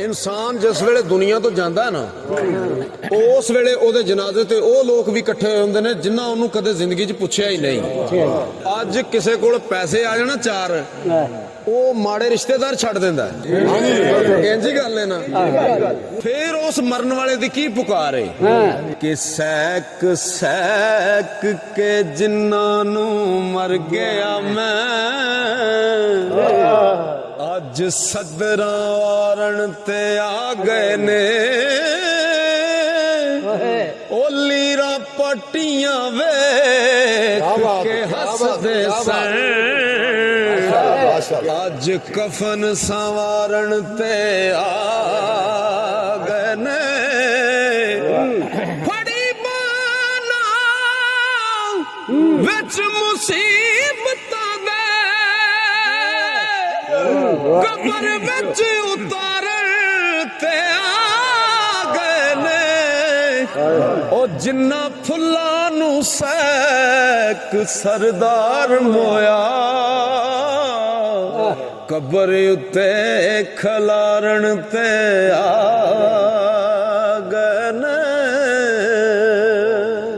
ਇਨਸਾਨ ਜਿਸ ਵੇਲੇ ਦੁਨੀਆ ਤੋਂ ਜਾਂਦਾ ਹੈ ਨਾ, ਉਸ ਵੇਲੇ ਉਹਦੇ ਜਨਾਜ਼ੇ ਤੇ ਉਹ ਲੋਕ ਵੀ ਇਕੱਠੇ ਹੋਏ ਹੁੰਦੇ ਨੇ ਜਿਨ੍ਹਾਂ ਉਹਨੂੰ ਕਦੇ ਜ਼ਿੰਦਗੀ 'ਚ ਪੁੱਛਿਆ ਹੀ ਨਹੀਂ। ਅੱਜ ਕਿਸੇ ਕੋਲ ਪੈਸੇ ਆ ਜਾਣ ਚਾਰ, ਉਹ ਮਾੜੇ ਰਿਸ਼ਤੇਦਾਰ ਛੱਡ ਦਿੰਦਾ। ਇੰਝ ਹੀ ਗੱਲ ਹੈ ਨਾ। ਫਿਰ ਉਸ ਮਰਨ ਵਾਲੇ ਦੀ ਕੀ ਪੁਕਾਰ ਹੈ ਕਿ ਸੈਕ ਸੈਕ ਕੇ ਜਿਨ੍ਹਾਂ ਨੂੰ ਮਰ ਗਿਆ ਮੈਂ, ਅੱਜ ਸਦਰਾਂ ਵਾਰਨ ਤੇ ਆ ਗਏ ਨੇ। ਉਹ ਲੀਰਾਂ ਪੱਟੀਆਂ ਵੇਖ ਕੇ ਹੱਸਦੇ ਸਨ, ਅੱਜ ਕਫਨ ਸੰਵਾਰਨ ਤੇ ਆ ਗਏ ਨੇ। ਫੜੀ ਬਾਨਾ ਵਿੱਚ ਮੁਸੀਬਤਾਂ ਦੇ, ਕਬਰ ਵਿੱਚ ਉਤਾਰਨ ਤੇ ਆ ਗਏ ਨੇ। ਉਹ ਜਿੰਨਾ ਫੁੱਲਾਂ ਨੂੰ ਸੈਕ ਸਰਦਾਰ ਮੋਇਆ, ਕਬਰ ਉੱਤੇ ਖਲਾਰਨ ਤੇ ਆ